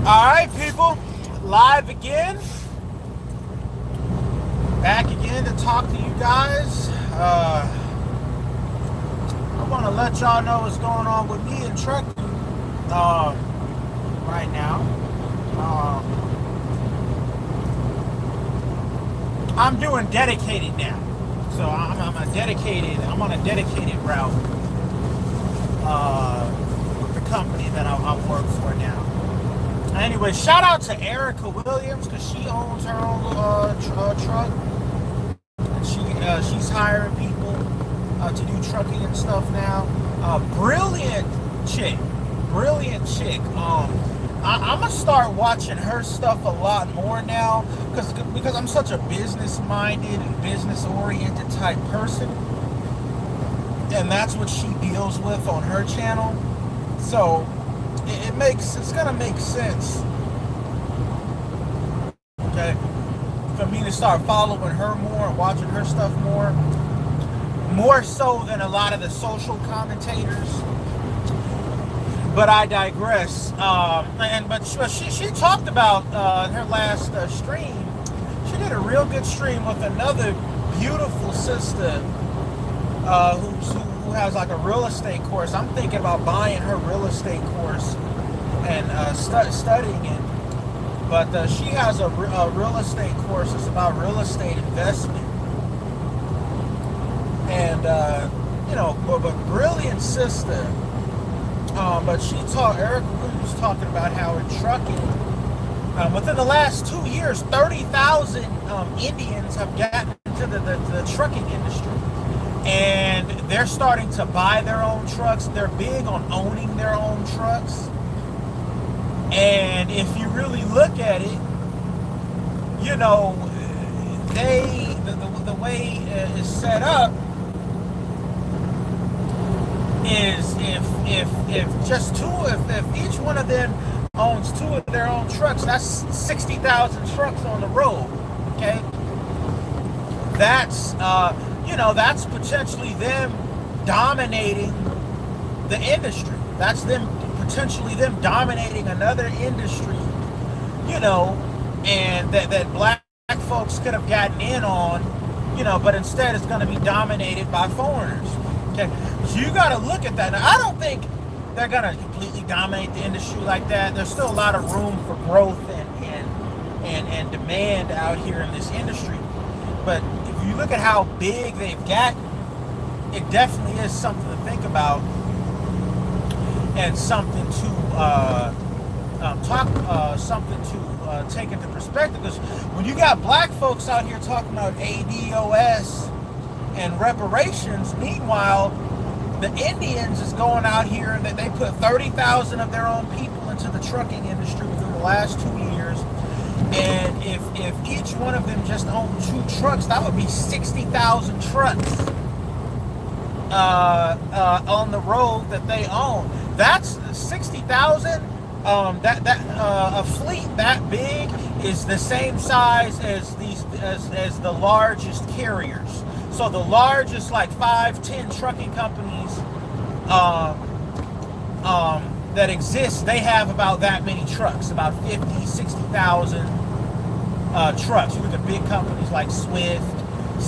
Alright, people, live again. Back again to talk to you guys. I want to let y'all know what's going on with me in trucking right now. I'm doing dedicated now. So I'm on a dedicated route with the company that I work for now. Anyway, shout out to Erica Williams because she owns her own truck. She's hiring people to do trucking and stuff now. Brilliant chick. I'm gonna start watching her stuff a lot more now because I'm such a business-minded and business-oriented type person, and that's what she deals with on her channel. So it's gonna make sense, okay, for me to start following her more and watching her stuff more so than a lot of the social commentators. But I digress. But she talked about her last stream. She did a real good stream with another beautiful sister who has like a real estate course. I'm thinking about buying her real estate course and studying it. But she has a real estate course. It's about real estate investment. And, but brilliant sister. But Erica was talking about how in trucking, within the last 2 years, 30,000 Indians have gotten into the trucking industry. And they're starting to buy their own trucks. They're big on owning their own trucks. And if you really look at it, the way it's set up is if each one of them owns 2 of their own trucks, that's 60,000 trucks on the road. Okay, that's that's potentially them dominating the industry. That's potentially them dominating another industry, and that black folks could have gotten in on, but instead it's going to be dominated by foreigners. Okay, so you got to look at that. Now, I don't think they're going to completely dominate the industry like that. There's still a lot of room for growth and demand out here in this industry. But if you look at how big they've gotten, it definitely is something to think about and something to take into perspective. Because when you got black folks out here talking about ADOS and reparations, meanwhile the Indians is going out here and they put 30,000 of their own people into the trucking industry within the last 2 years. And if each one of them just owned 2 trucks, that would be 60,000 trucks on the road that they own. That's 60,000. A fleet that big is the same size as as the largest carriers. So the largest, like 5-10 trucking companies that exist, they have about that many trucks, about 50, 60,000 trucks. You look at big companies like Swift,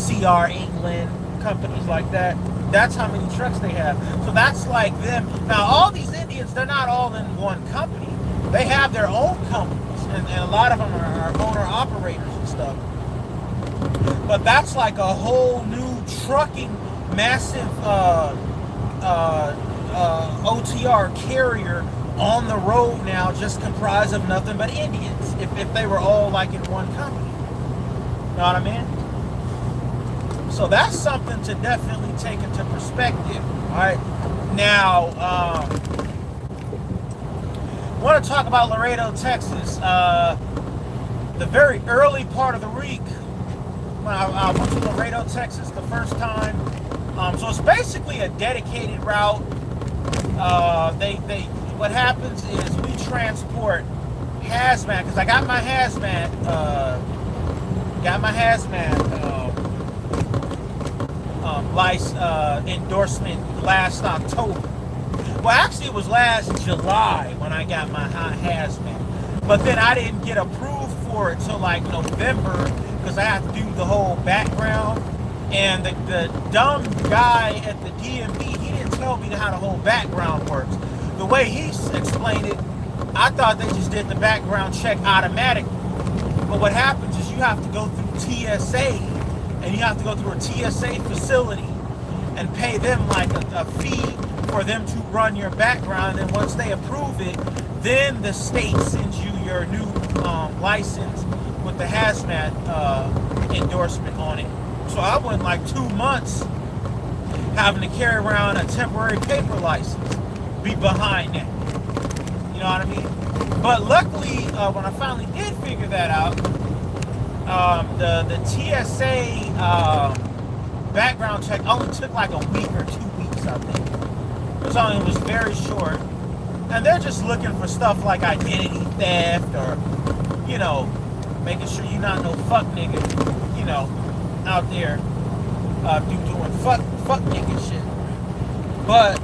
CR England, companies like that. That's how many trucks they have. So that's like them. Now, all these Indians, they're not all in one company. They have their own companies, and a lot of them are owner-operators and stuff. But that's like a whole new trucking, massive OTR carrier on the road now, just comprised of nothing but Indians, if they were all like in one company. You know what I mean? So that's something to definitely take into perspective. All right. Now, I want to talk about Laredo, Texas. The very early part of the week, when I went to Laredo, Texas the first time. So it's basically a dedicated route. What happens is we transport hazmat, because I got my hazmat endorsement last October. Well, actually, it was last July when I got my hazmat. But then I didn't get approved for it till like November because I have to do the whole background. And the dumb guy at the DMV, he didn't tell me how the whole background works. The way he explained it, I thought they just did the background check automatically. But what happens is you have to go through TSA, and you have to go through a TSA facility and pay them like a fee for them to run your background. And once they approve it, then the state sends you your new license with the hazmat endorsement on it. So I went like 2 months having to carry around a temporary paper license, be behind that. You know what I mean? But luckily, when I finally did figure that out, the TSA background check only took like a week or 2 weeks, I think. It was very short. And they're just looking for stuff like identity theft or, you know, making sure you're not no fuck nigga, you know, out there doing fuck nigga shit. But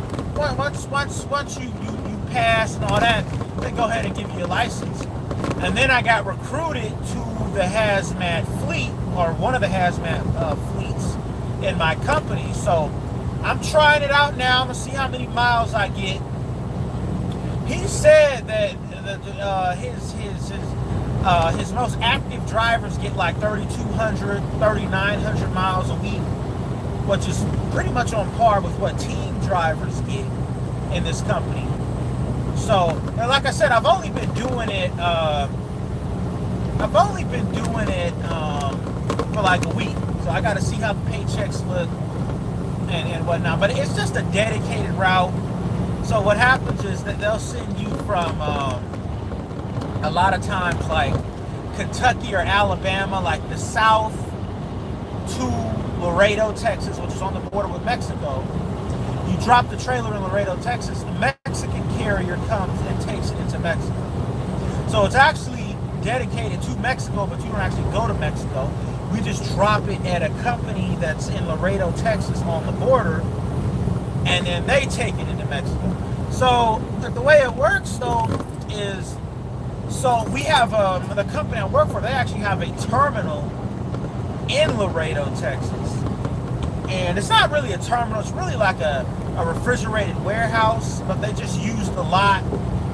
once you pass and all that, they go ahead and give you a license. And then I got recruited to the hazmat fleet, or one of the hazmat fleets in my company. So I'm trying it out now. I'm gonna see how many miles I get. He said that his most active drivers get like 3,200, 3,900 miles a week, which is pretty much on par with what team drivers get in this company. So, and like I said, I've only been doing it for like a week. So I got to see how the paychecks look and whatnot. But it's just a dedicated route. So what happens is that they'll send you from a lot of times like Kentucky or Alabama, like the South, to Laredo, Texas, which is on the border with Mexico. You drop the trailer in Laredo, Texas, the Mexican carrier comes and takes it into Mexico. So it's actually dedicated to Mexico, but you don't actually go to Mexico. We just drop it at a company that's in Laredo, Texas on the border, and then they take it into Mexico. So the way it works though is, so we have the company I work for, they actually have a terminal in Laredo, Texas. And it's not really a terminal, it's really like a refrigerated warehouse, but they just use the lot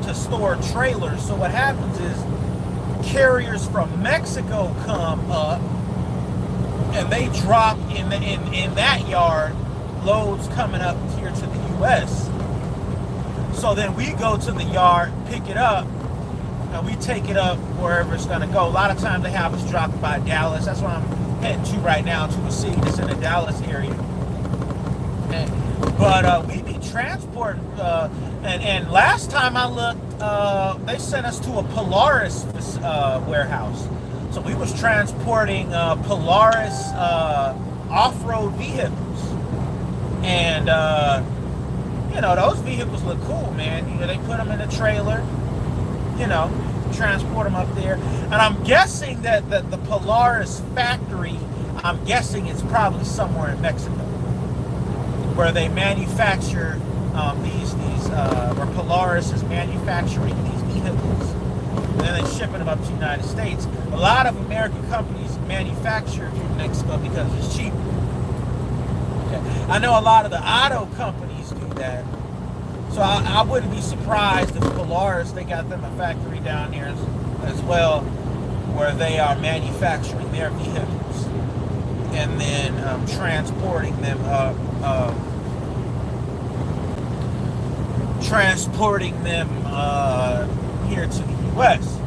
to store trailers. So what happens is carriers from Mexico come up and they drop in that yard loads coming up here to the US. So then we go to the yard, pick it up, and we take it up wherever it's gonna go. A lot of times they have us dropped by Dallas. That's what I'm heading to right now, to a city that's in the Dallas area. But we be transporting, and last time I looked, they sent us to a Polaris warehouse. So we was transporting Polaris off-road vehicles. And, you know, those vehicles look cool, man. You know, they put them in a trailer, you know, transport them up there. And I'm guessing that the Polaris factory, I'm guessing it's probably somewhere in Mexico, where they manufacture where Polaris is manufacturing these vehicles. And then they're shipping them up to the United States. A lot of American companies manufacture in Mexico because it's cheaper. Okay. I know a lot of the auto companies do that. So I wouldn't be surprised if Polaris, they got them a factory down here as well, where they are manufacturing their vehicles and then transporting them here to the U.S.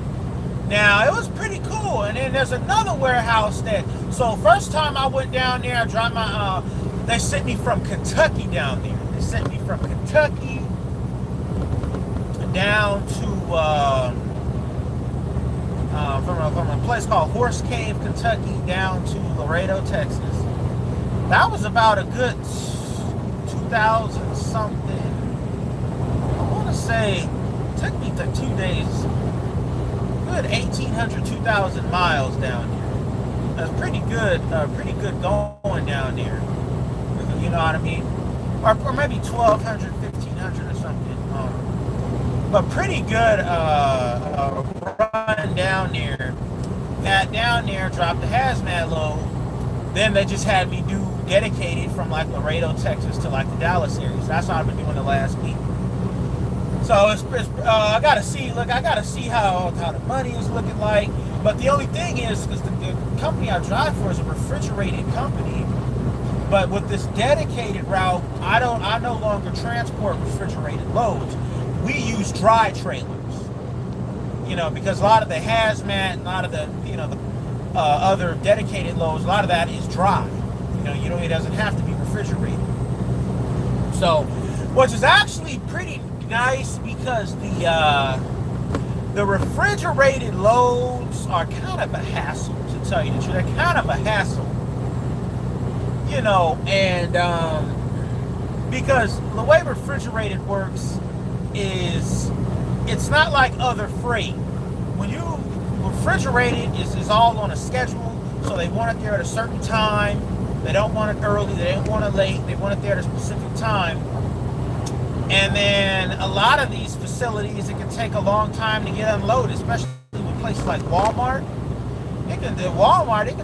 Now, it was pretty cool. And then there's another warehouse that, so first time I went down there, I dropped my, they sent me from Kentucky down there. They sent me from Kentucky down to, from a place called Horse Cave, Kentucky, down to Laredo, Texas. That was about a good 2,000 something. I want to say, it took me like 2 days. Good 1,800, 2,000 miles down here. That's pretty good going down there. You know what I mean? Or maybe 1,200, 1,500 or something. But pretty good down there. That down there, dropped the hazmat load. Then they just had me do dedicated from like Laredo, Texas to like the Dallas area. So that's what I've been doing the last week. So I gotta see. Look, I gotta see how the money is looking like. But the only thing is, because the company I drive for is a refrigerated company. But with this dedicated route, I no longer transport refrigerated loads. We use dry trailers. You know, because a lot of the hazmat, a lot of the other dedicated loads, a lot of that is dry. You know, it doesn't have to be refrigerated. So, which is actually pretty nice because the refrigerated loads are kind of a hassle, to tell you the truth. They're kind of a hassle. You know, and because the way refrigerated works is it's not like other freight. When you refrigerate it, is all on a schedule, so they want it there at a certain time. They don't want it early, they don't want it late, they want it there at a specific time. And then a lot of these facilities, it can take a long time to get unloaded, especially with places like Walmart. It can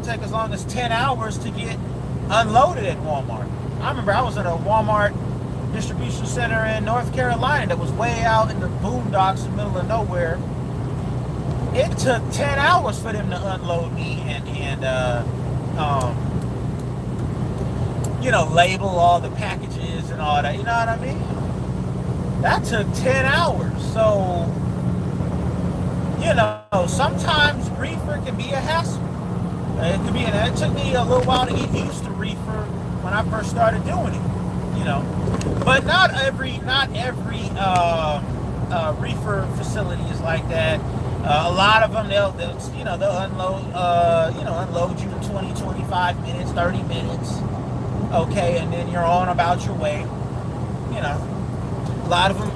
take as long as 10 hours to get unloaded at Walmart. I remember I was at a Walmart distribution center in North Carolina that was way out in the boondocks in the middle of nowhere. It took 10 hours for them to unload me and label all the packages and all that. You know what I mean? That took 10 hours. So, sometimes reefer can be a hassle. It took me a little while to get used to reefer when I first started doing it. But not every reefer facility is like that. A lot of them they'll unload you in 20, 25 minutes, 30 minutes. Okay, and then you're on about your way. A lot of them,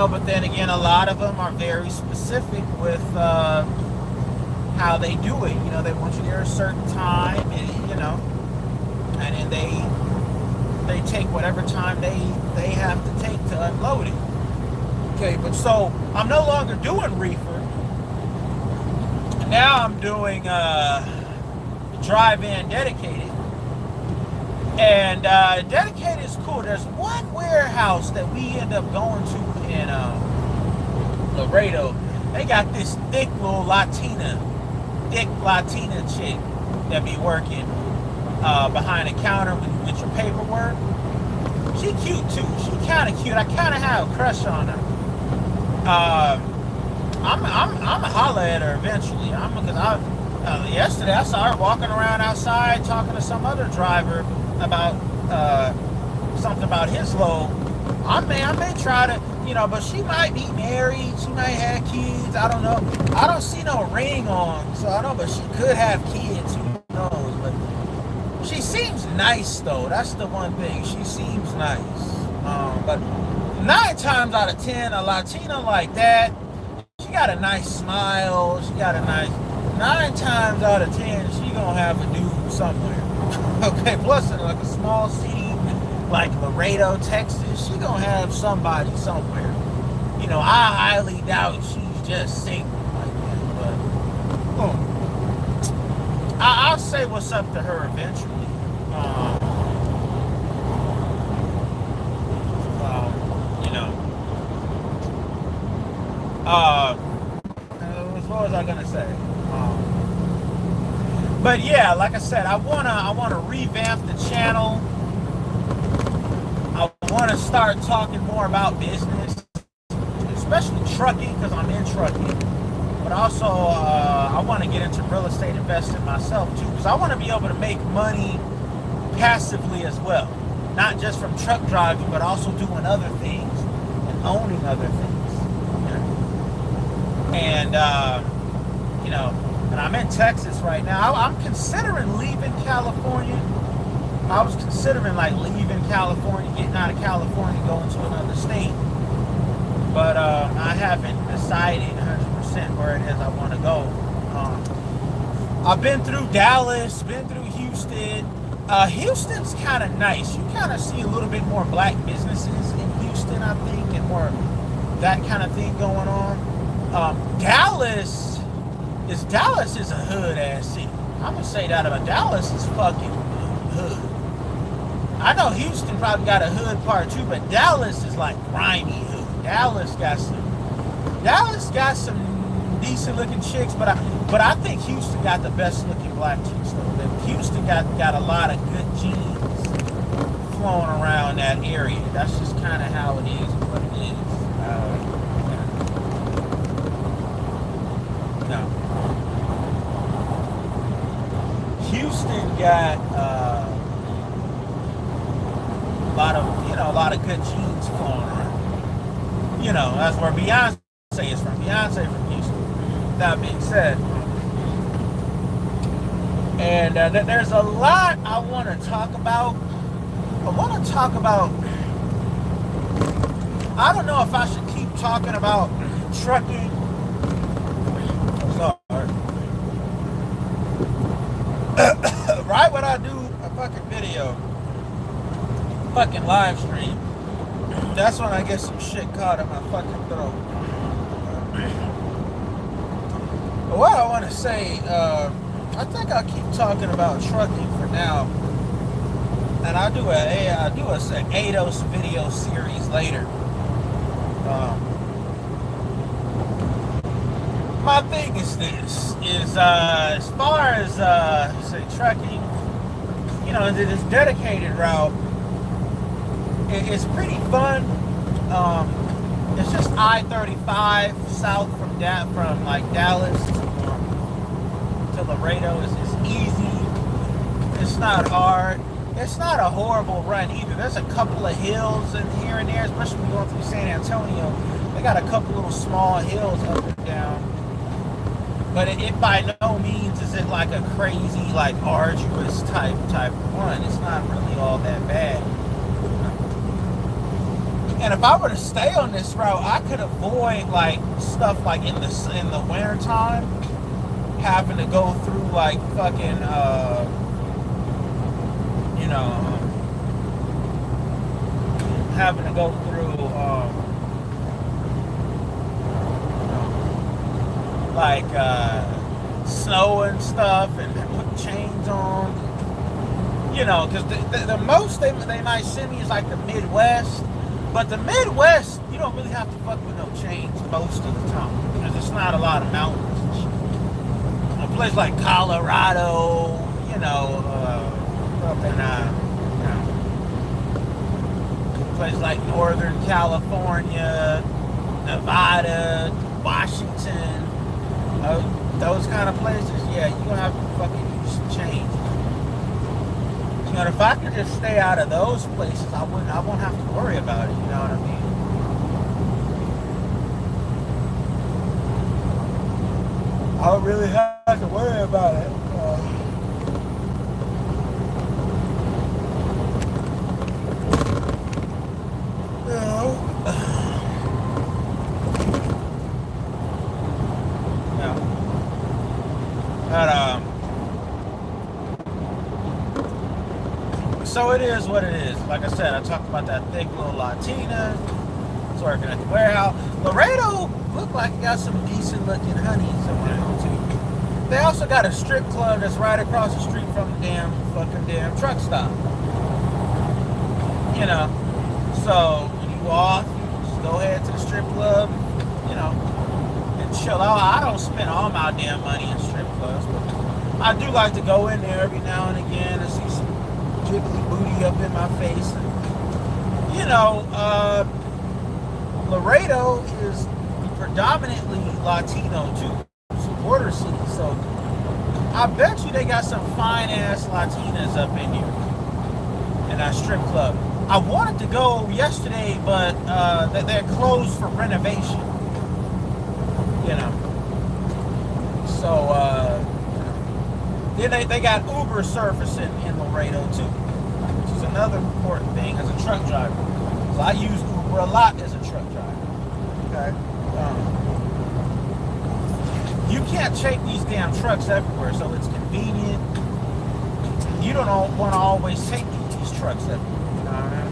but then again, a lot of them are very specific with how they do it. They want you there a certain time, and then they take whatever time they have to take to unload it. Okay, but so I'm no longer doing reefer. Now I'm doing drive-in dedicated. And dedicated is cool. There's one warehouse that we end up going to in Laredo. They got this thick Latina chick that be working behind the counter when you get your paperwork. She cute too. She kind of cute. I kind of have a crush on her. I'm a holler at her eventually. Yesterday I saw her walking around outside talking to some other driver about something about his load. I may try to, but she might be married. She might have kids. I don't know. I don't see no ring on, so I don't know. But she could have kids. Who knows? But she seems nice though. That's the one thing. She seems nice. But 9 times out of 10, a Latina like that, she got a nice smile. She got a nice. 9 times out of 10, she gonna have a dude somewhere. Okay, plus in like a small city like Laredo, Texas, she gonna have somebody somewhere. I highly doubt she's just single like that, but I'll say what's up to her eventually. What was I gonna say? But yeah, like I said, I wanna revamp the channel. I wanna start talking more about business, especially trucking, because I'm in trucking. But also, I want to get into real estate investing myself too, because I want to be able to make money passively as well, not just from truck driving, but also doing other things and owning other things. And and I'm in Texas right now. I'm considering leaving California. I was considering leaving California, getting out of California, going to another state. But I haven't decided 100% where it is I want to go. I've been through Dallas, been through Houston. Houston's kind of nice. You kind of see a little bit more black businesses in Houston, I think, and more that kind of thing going on. Dallas is Dallas is a hood ass city. I'm gonna say that about Dallas is fucking hood. I know Houston probably got a hood part too, but Dallas is like grimy hood. Dallas got some decent looking chicks, but I think Houston got the best looking black chicks though. Houston got a lot of good genes flowing around that area. That's just kind of how it is, what it is. No. Houston got a lot of good genes flowing around. You know, that's where Beyonce is from. Beyonce from Houston. That being said, and there's a lot I want to talk about. I don't know if I should keep talking about trucking. Sorry. Right when I do a fucking video, fucking live stream, that's when I get some shit caught in my fucking throat. But what I want to say, I think I'll keep talking about trucking for now, and I'll do an ADOS video series later. My thing is this, as far as, say, trucking, you know, this dedicated route, it's pretty fun. It's just I-35 south from like Dallas to Laredo. It's easy. It's not hard. It's not a horrible run either. There's a couple of hills in here and there, especially when you're going through San Antonio. They got a couple little small hills up and down. But it by no means is it like a crazy, like arduous type run. It's not really all that bad. And if I were to stay on this route, I could avoid like stuff like in the winter time, having to go through like fucking having to go through snow and stuff and put chains on, you know, because the most they might send me is like the Midwest. But the Midwest, you don't really have to fuck with no chains most of the time because there's not a lot of mountains and shit. A place like Colorado, you know, up in a place like Northern California, Nevada, Washington, those kind of places, yeah, you're gonna have to fucking use some chains. But if I could just stay out of those places, I won't have to worry about it, you know what I mean? I don't really have to worry about it. You know? Yeah. So it is what it is. Like I said, I talked about that thick little Latina. It's working at the warehouse. Laredo looked like it got some decent looking honeys around too. They also got a strip club that's right across the street from the damn truck stop. You know, so when you off, you just go ahead to the strip club, you know, and chill out. I don't spend all my damn money in strip clubs, but I do like to go in there every now and again and see some jiggly booty up in my face. And, you know, Laredo is predominantly Latino too. It's a border city, so I bet you they got some fine ass Latinas up in here in that strip club. I wanted to go yesterday, but they're closed for renovation. You know, so then they got Uber servicing in Laredo too, which is another important thing as a truck driver. So I use Uber a lot as a truck driver. Okay, you can't take these damn trucks everywhere, so it's convenient. You don't want to always take these trucks everywhere. You know what I mean?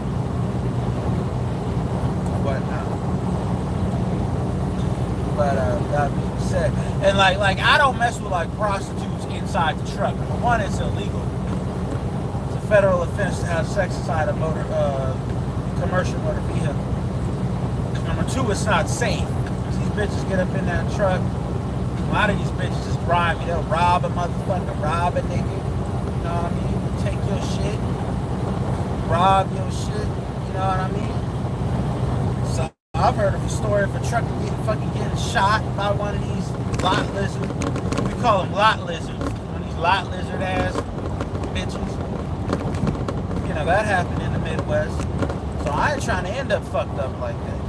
But that being said, and like I don't mess with like prostitutes inside the truck. Number one, it's illegal. It's a federal offense to have sex inside a commercial motor vehicle. Number two, it's not safe. These bitches get up in that truck. A lot of these bitches is grimy. They'll rob a motherfucker, rob a nigga. You know what I mean? Take your shit, rob your shit. You know what I mean? So I've heard of a story of a trucker getting shot by one of these lot lizards. We call them lot lizards. One of these lot lizard ass bitches. You know, that happened in the Midwest. So I ain't trying to end up fucked up like that.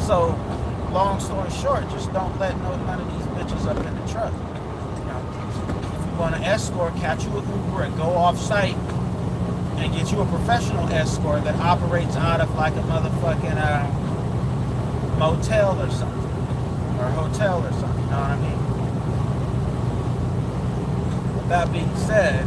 So, long story short, just don't let none of these bitches up in the truck. You know, if you want to escort, catch you an Uber and go off site and get you a professional escort that operates out of like a motherfucking motel or something, or a hotel or something. You know what I mean? With that being said,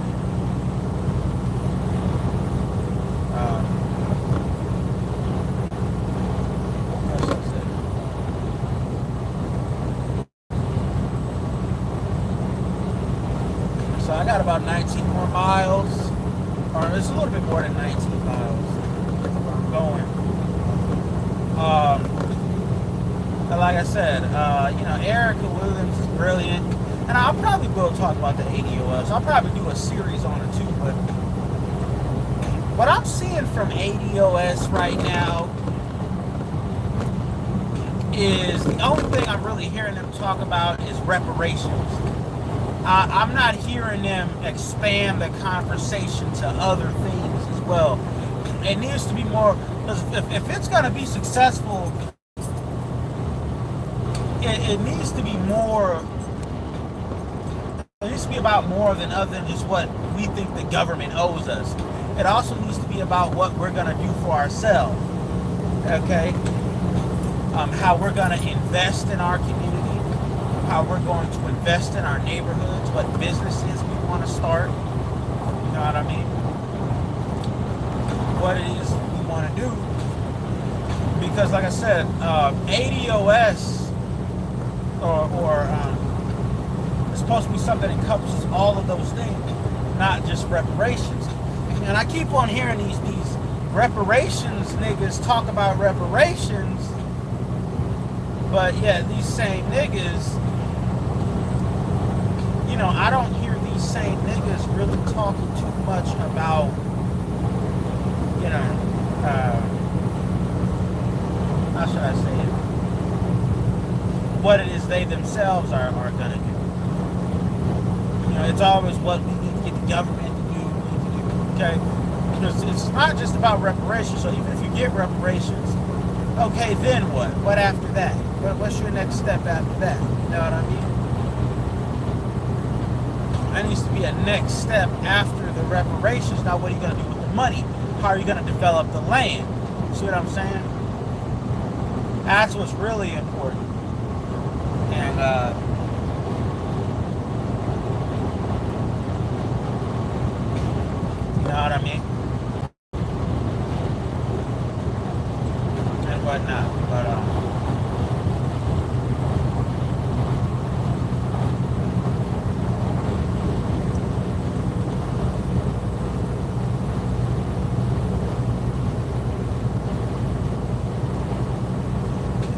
so I got about 19 more miles, or it's a little bit more than 19 miles where I'm going. And like I said, you know, Erica Williams is brilliant, and I probably will talk about the ADOS. I'll probably do a series on it too, but what I'm seeing from ADOS right now is the only thing I'm really hearing them talk about is reparations. I'm not hearing them expand the conversation to other things as well. It needs to be more, because if it's going to be successful, it needs to be more, it needs to be about more than other than just what we think the government owes us. It also needs to be about what we're going to do for ourselves, okay? How we're going to invest in our community, how we're going to invest in our neighborhoods, what businesses we want to start, you know what I mean? What it is we want to do. Because like I said, ADOS it's supposed to be something that encompasses all of those things, not just reparations. And I keep on hearing these reparations niggas talk about reparations, but yeah, these same niggas, you know, I don't hear these same niggas really talking too much about, you know, how should I say it? What it is they themselves are gonna do. You know, it's always what we need to get the government to do, okay? Because it's not just about reparations. So even if you get reparations, okay, then what? What after that? What's your next step after that? You know what I mean? There needs to be a next step after the reparations. Now, what are you going to do with the money? How are you going to develop the land? See what I'm saying? That's what's really important. And, you know what I mean? And whatnot. But,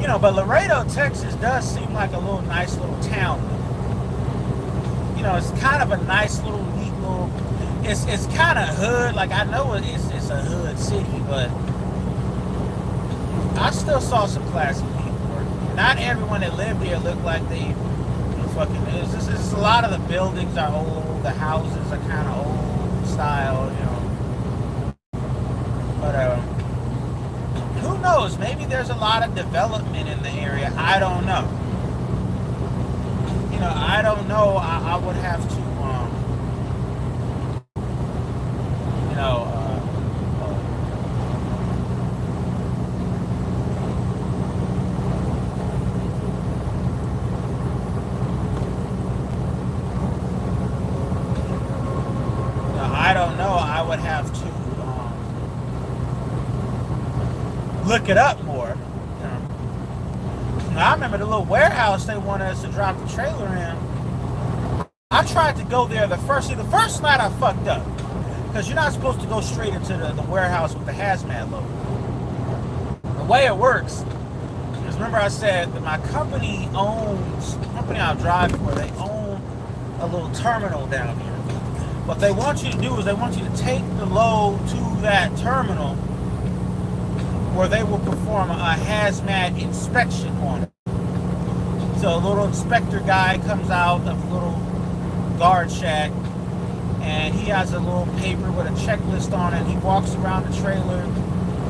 you know, but Laredo, Texas does seem like a little nice little town. You know, it's kind of a nice little neat little, it's kind of hood. Like, I know it's a hood city, but I still saw some classy people working. Not everyone that lived there looked like they fucking, it's just a lot of the buildings are old, the houses are kind of old style, you know. But, who knows? Maybe there's a lot of development in the area. I don't know. You know, I don't know. I would have to, you know, I don't know. I would have to look it up more. You know. I remember the warehouse they wanted us to drop the trailer in, I tried to go there the first night I fucked up. Because you're not supposed to go straight into the warehouse with the hazmat load. The way it works is, remember I said that my company owns, the company I drive for, they own a little terminal down here. What they want you to do is they want you to take the load to that terminal where they will perform a hazmat inspection on it. So a little inspector guy comes out of a little guard shack, and he has a little paper with a checklist on it. He walks around the trailer,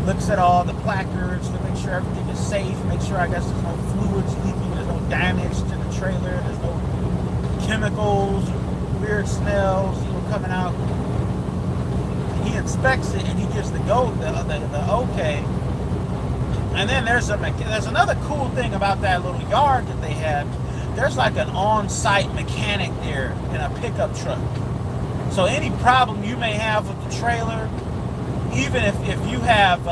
looks at all the placards to make sure everything is safe, make sure, I guess, there's no fluids leaking, there's no damage to the trailer, there's no chemicals, weird smells, coming out. He inspects it and he gives the okay. And then there's another cool thing about that little yard that they have. There's like an on-site mechanic there in a pickup truck. So any problem you may have with the trailer, even if you have,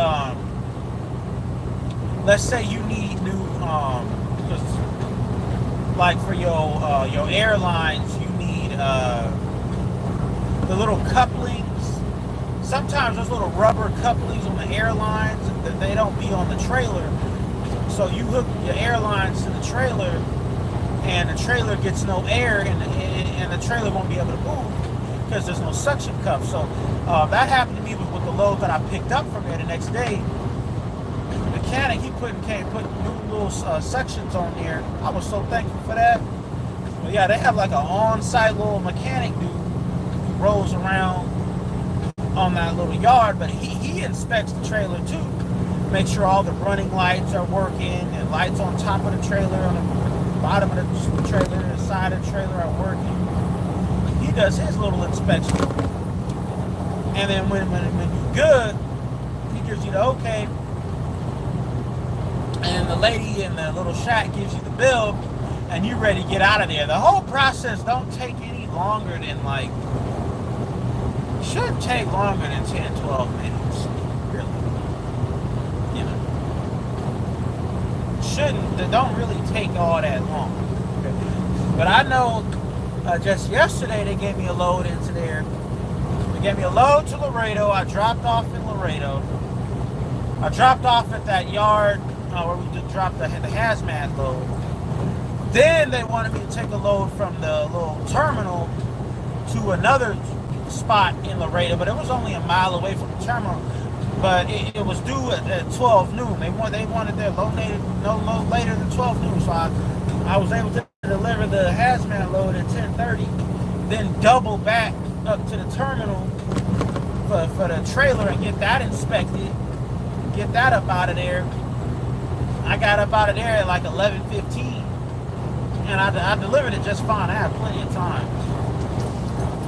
let's say you need new, like for your airlines, you need the little couplings. Sometimes those little rubber couplings on the airlines, that they don't be on the trailer. So you hook your airlines to the trailer, and the trailer gets no air, and the trailer won't be able to move because there's no suction cup. So that happened to me with the load that I picked up from there the next day. The mechanic, he put new little sections on there. I was so thankful for that. But yeah, they have like an on-site little mechanic dude who rolls around on that little yard, but he inspects the trailer too. Make sure all the running lights are working, and lights on top of the trailer, on the bottom of the trailer, the side of the trailer are working. He does his little inspection, and then when you're good, he gives you the okay, and the lady in the little shack gives you the bill, and you're ready to get out of there. The whole process don't take any longer than shouldn't take longer than 10, 12 minutes, really. You know, they don't really take all that long. But I know just yesterday they gave me a load into there. They gave me a load to Laredo. I dropped off in Laredo. I dropped off at that yard where we just dropped the hazmat load. Then they wanted me to take a load from the little terminal to another spot in Laredo, but it was only a mile away from the terminal. But it was due at 12 noon. They wanted their load no later than 12 noon. So I was able to deliver the hazmat load at 10:30, then double back up to the terminal for the trailer and get that inspected, get that up out of there. I got up out of there at like 11:15, and I delivered it just fine. I had plenty of time.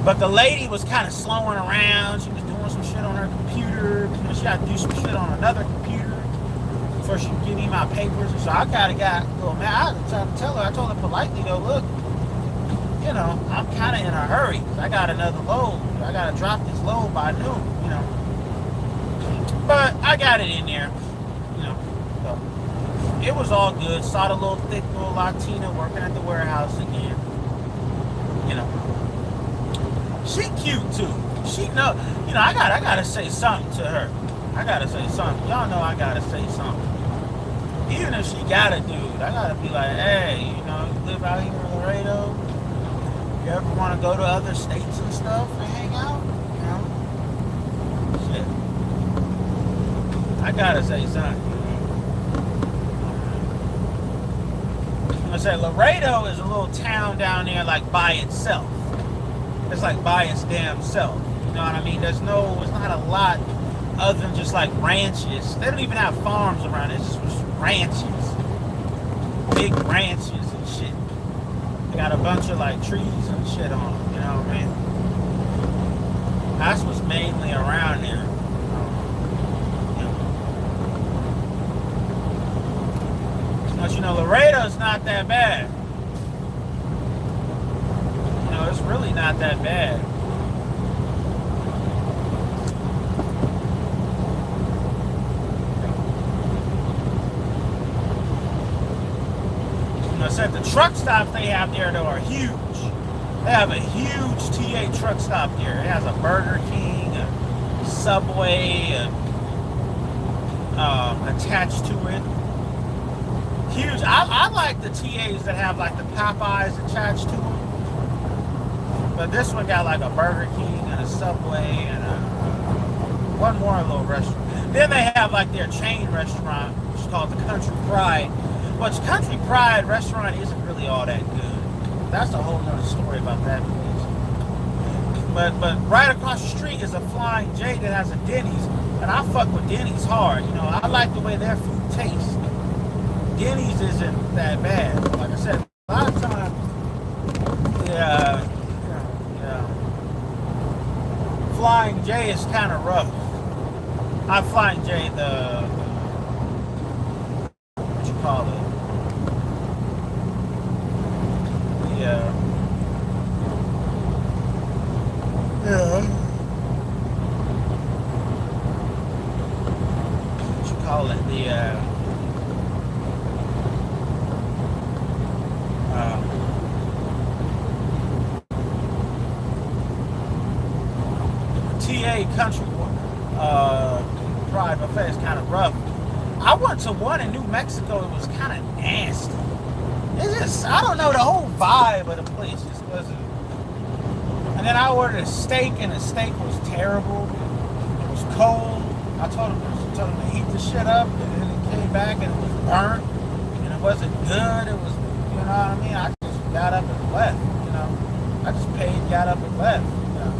But the lady was kind of slowing around. She was doing some shit on her computer. She had to do some shit on another computer before she could give me my papers. And so I kind of got a little mad. I had to tell her. I told her politely, though, look, you know, I'm kind of in a hurry. I got another load. I got to drop this load by noon, you know. But I got it in there, you know. So it was all good. Saw the little thick little Latina working at the warehouse again, you know. She cute too. She know, you know, I gotta say something to her. I gotta say something. Y'all know I gotta say something. Even if she got a dude, I gotta be like, hey, you know, you live out here in Laredo. You ever want to go to other states and stuff and hang out? You know, shit. I gotta say something. I said Laredo is a little town down there, like by itself. It's like by its damn self. You know what I mean? It's not a lot other than just like ranches. They don't even have farms around it. It's just ranches. Big ranches and shit. They got a bunch of like trees and shit on them. You know what I mean? That's what's mainly around there. But you know, Laredo's not that bad. It's really not that bad. said the truck stops they have there though are huge. They have a huge TA truck stop there. It has a Burger King, a Subway, attached to it. Huge. I like the TAs that have like the Popeyes attached to them. But this one got like a Burger King and a Subway and one more little restaurant. Then they have like their chain restaurant, which is called the Country Pride. Which Country Pride restaurant isn't really all that good. That's a whole nother story about that place. But right across the street is a Flying J that has a Denny's, and I fuck with Denny's hard. You know, I like the way their food tastes. Denny's isn't that bad. Like I said, a lot of times, yeah. Flying J is kind of rough. Not Flying J, the what you call it? Yeah. What you call it? TA Country Pride Buffet is kind of rough. I went to one in New Mexico. It was kind of nasty. It's just, I don't know, the whole vibe of the place just wasn't. And then I ordered a steak, and the steak was terrible. It was cold. I told him to heat the shit up, and then it came back and it was burnt, and it wasn't good. It was, you know what I mean? I just got up and left, you know. I just paid, got up and left, you know.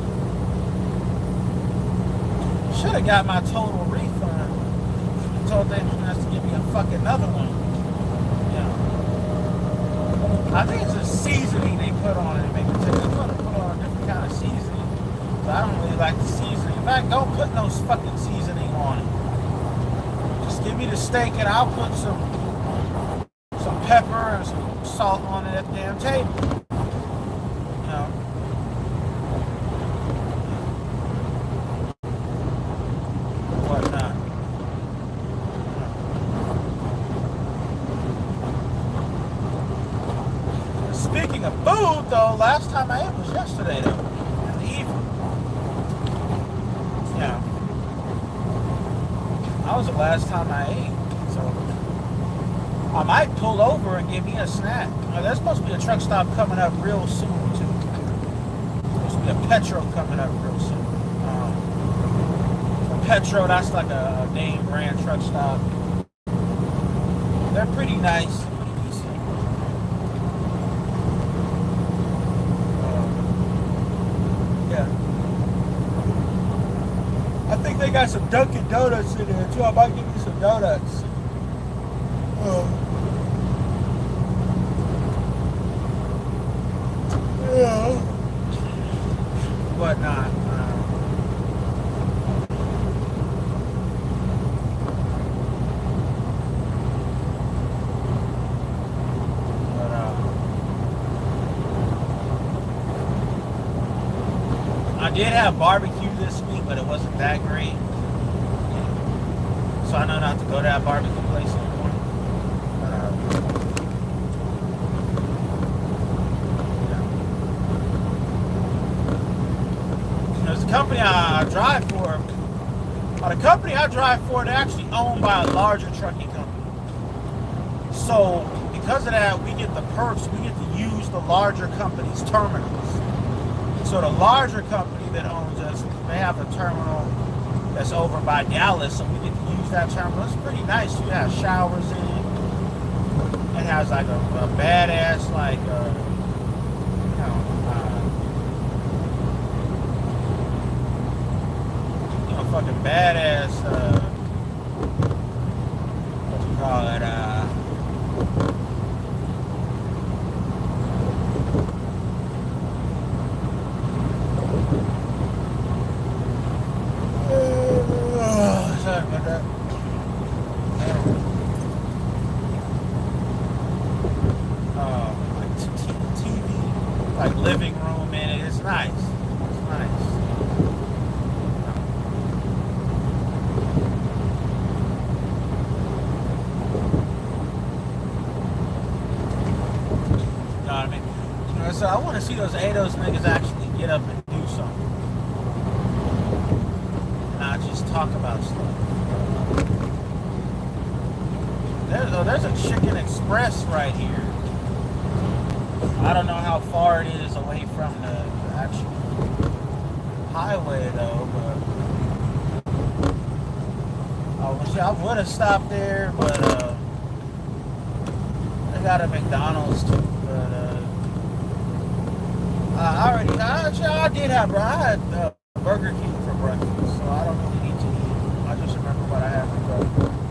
Should have got my total refund. I told them to give me a fucking another one. I think it's a seasoning they put on it to make it taste. They're going to put on a different kind of seasoning. But I don't really like the seasoning. In fact, don't put no fucking seasoning on it. Just give me the steak and I'll put some pepper and some salt on it at the damn table. You know. Whatnot. Speaking of food, though, last time I ate was yesterday, though, in the evening. Yeah. That was the last time I ate. So, I might pull over and give me a snack. There's supposed to be a truck stop coming up real soon, too. There's supposed to be a Petro coming up real soon. Petro, that's like a name brand truck stop. They're pretty nice. I think they got some Dunkin' Donuts in there too. I might give you some donuts. Yeah. Whatnot. I did have barbecue this week, but it wasn't that great. So I know not to go to that barbecue place anymore. But, yeah. There's a company I drive for. The company I drive for, they're actually owned by a larger trucking company. So because of that, we get the perks. We get to use the larger company's terminals. So the larger company that owns us, they have a terminal that's over by Dallas, so we get to use that terminal. It's pretty nice. You have showers in it. It has like a badass, like, fucking badass, what you call it, sorry about that. Like TV, like living room in it. It's nice. It's nice. know what I mean? You know, so I want to see those ADOS niggas actually get up and do something. Not just talk about stuff. There's a Chicken Express right here. I don't know how far it is away from the actual highway though, but I would have stopped there, but they got a McDonald's too. But I did have, I had Burger King for breakfast, so I don't really need to eat. I just remember what I had for breakfast.